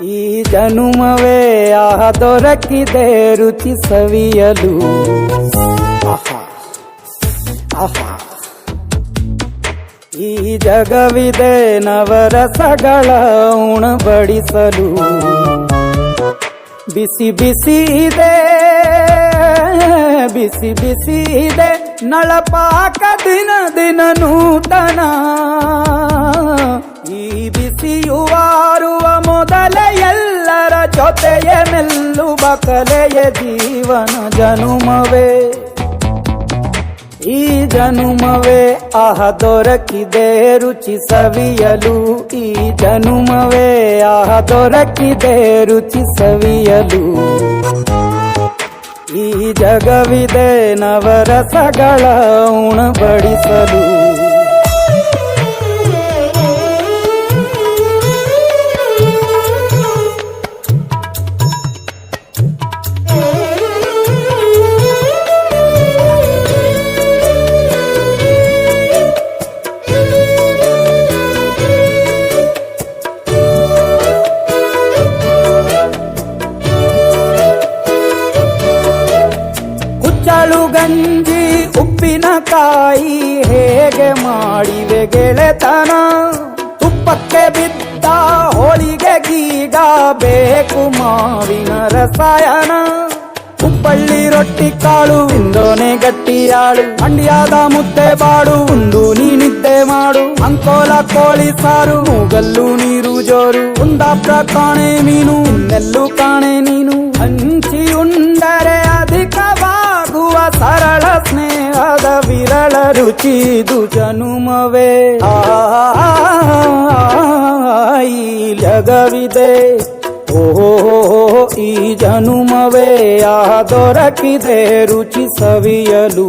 ಈ ಜನುಮವೇ ದೊರಕಿದೆ ರುಚಿ ಸವಿಯಲು. ಆಹಾ ಆಹಾ, ಈ ಜಗವಿದೆ ನವರಸಗಳ ಉಣಬಡಿಸಲು. ಬಿಸಿ ಬಿಸಿ ಇದೆ, ಬಿಸಿ ಬಿಸಿ ಇದೆ ನಳಪಾಕ ದಿನ ದಿನ ನೂತನ. ಈ ಬಿಸಿಯುವಾರುವ ಮೊದಲೇ ಎಲ್ಲರ ಜೊತೆಯೇ ಮೆಲ್ಲುವ ಕಲೆಯ ಜೀವನ ಜನುಮವೇ. ಈ ಜನುಮವೇ ದೊರಕಿದೆ ರುಚಿ ಸವಿಯಲು. ಈ ಜನುಮವೇ ದೊರಕಿದೆ ರುಚಿ ಸವಿಯಲು. ಈ ಜಗವಿದೆ ನವರಸಗಳ ಉಣಬಡಿಸಲು. ಗಂಜಿ ಉಪ್ಪಿನಕಾಯಿ ಹೇಗೆ ಮಾಡಿವೆ ಗೆಳೆತನ. ತುಪ್ಪಕ್ಕೆ ಬಿದ್ದ ಹೋಳಿಗೆ ಗೀಗ ಬೇಕು ಮಾವಿನ ರಸಾಯನ. ಹುಬ್ಬಳ್ಳಿ ರೊಟ್ಟಿ ಕಾಳು ಇಂದೋನೆ ಗಟ್ಟಿಯಾಳು. ಮಂಡ್ಯದ ಮುದ್ದೆ ಬಾಡು ಉಂಡು ನೀನಿದ್ದೆ ಮಾಡು. ಅಂಕೋಲ ಕೋಳಿ ಸಾರು ಮೂಗಲ್ಲು ನೀರು ಜೋರು. ಕುಂದಾಪುರ ಕಾಣೆ ಮೀನು ಇನ್ನೆಲ್ಲೂ ಕಾಣೆ ನೀನು. ಹಂಚಿ ಉಂಡರೆ ಅಧಿಕವಾಗುವ ಸರಳ ಸ್ನೇಹದ ವಿರಳ ರುಚಿದು ಜನುಮವೇ. ಈ ಜಗವಿದೆ ಓಹೋ ಈ ಜನುಮವೇ ದೊರಕಿದೆ ರುಚಿ ಸವಿಯಲು.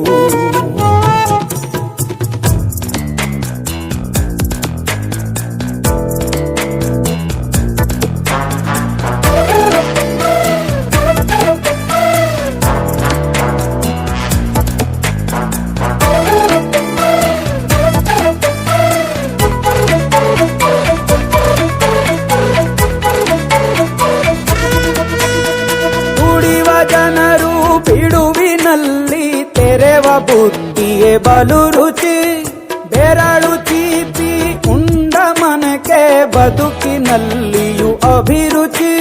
ಜನರು ಬಿಡುವಿನಲ್ಲಿ ತೆರೆವ ಬುತ್ತಿಯೇ ಬಲು ರುಚಿ. ಬೆರಳು ಚೀಪಿ ಉಂಡ ಮನಕ್ಕೆ ಬದುಕಿನಲ್ಲಿಯೂ ಅಭಿರುಚಿ.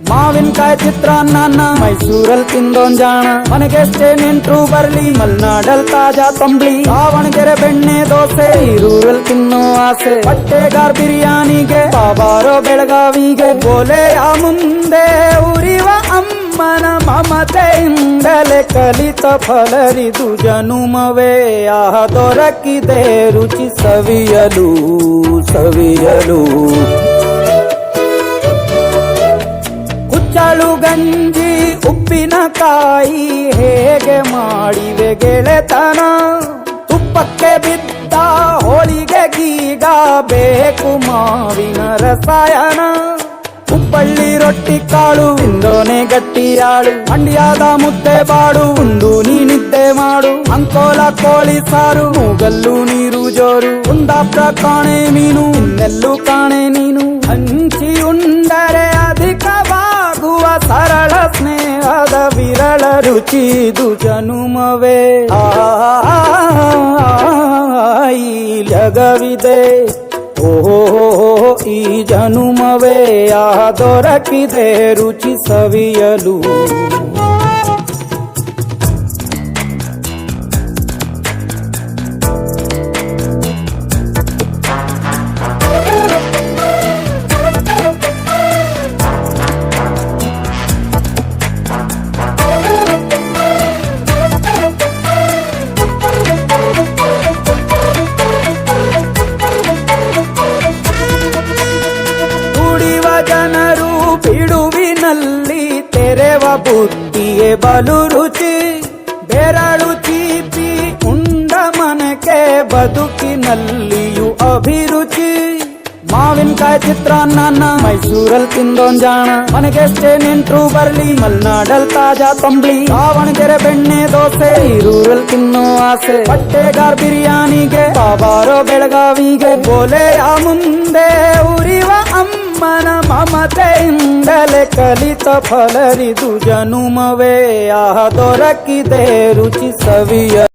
ಮಾವಿನಕಾಯಿ ಚಿತ್ರಾನ್ನ ಮೈಸೂರಲ್ಲಿ ತಿಂದೋನ್ ಜಾಣ. ಮನೆಗೆಷ್ಟೇ ನೆಂಟ್ರು ಬರ್ಲಿ ಮಲ್ನಾಡಲ್ ತಾಜಾ ತಂಬ್ಳಿ. ದಾವಣಗೆರೆ ಬೆಣ್ಣೆ ದೋಸೆ ಈರೂರಲ್ಲಿ ತಿನ್ನೋ ಆಸೆ. ಬಟ್ಟೆಗಾರ್ ಬಿರಿಯಾನಿಗೆ ಬಾಬಾರೋ ಬೆಳಗಾವಿಗೆ. ಗೋಲೆಯ ಮುಂದೆ ಉರಿವ ಅಮ್ಮನ ಮಮತೆಯಿಂದಲೇ ಕಲಿತ ಫಲರಿದು ಜನುಮವೇ ದೊರಕಿದೆ ರುಚಿ ಸವಿಯಲು ಸವಿಯಲು. ಕುಚ್ಚಳು ಗಂಜಿ ಉಪ್ಪಿನಕಾಯಿ ಹೇಗೆ ಮಾಡಿವೆ ಗೆಳೆತನ. ತುಪ್ಪಕ್ಕೆ ಬಿದ್ದ ಹೋಳಿಗೆ ಗೀಗ ಬೇಕು ಮಾವಿನ ರಸಾಯನ. ಹುಬ್ಬಳ್ಳಿ ರೊಟ್ಟಿ ಕಾಳು ಇಂದೋನೆ ಗಟ್ಟಿಯಾಳು. ಮಂಡ್ಯದ ಮುದ್ದೆ ಬಾಡು ಉಂಡು ನೀನಿದ್ದೆ ಮಾಡು. ಅಂಕೋಲ ಕೋಳಿ ಸಾರು ಮೂಗಲ್ಲು ನೀರು ಜೋರು. ಕುಂದಾಪುರ ಕಾಣೆ ಮೀನು ಇನ್ನೆಲ್ಲೂ ಕಾಣೆ ನೀನು. ಹಂಚಿ ಉಂಡರೆ ಅಧಿಕವಾಗುವ ಸರಳ ಸ್ನೇಹದ ವಿರಳ ರುಚಿದು ಜನುಮವೇ. ಈ ಜಗವಿದೆ ಓಹೋ ಈ ಜನುಮವೇ ದೊರಕಿದೆ ರುಚಿ ಸವಿಯಲು. ಜನರು ಬಿಡುವಿನಲ್ಲಿ ತೆರೆವ ಬುತ್ತಿಯೇ ಬಲು ರುಚಿ. ಬೆರಳು ಚೀಪಿ ಉಂಡ ಮನಕ್ಕೆ ಬದುಕಿನಲ್ಲಿಯೂ ಅಭಿರುಚಿ. ಮಾವಿನಕಾಯಿ ಚಿತ್ರಾನ್ನ ಮೈಸೂರಲ್ಲಿ ತಿಂದೋನ್ ಜಾಣ ಮನೆಗೆಷ್ಟೇ ನೆಂಟ್ರು ಬರ್ಲಿ ಮಲ್ನಾಡಲ್ ತಾಜಾ ತಂಬ್ಳಿ ದಾವಣಗೆರೆ ಬೆಣ್ಣೆ ದೋಸೆ ಈರೂರಲ್ಲಿ ತಿನ್ನೋ ಆಸೆ ಬಟ್ಟೆಗಾರ್ ಬಿರಿಯಾನಿಗೆ ಬಾಬಾರೋ ಬೆಳಗಾವಿಗೆ ಬೋಲೆಯ ಮುಂದೆ ಉರಿವ ಅಮ್ಮನ ಮಮತೆಯಿಂದಲೇ ಕಲಿತ ಫಲರಿದು ಜನುಮವೇ ಆಹ ದೊರಕಿದೆ ರುಚಿ ಸವಿಯ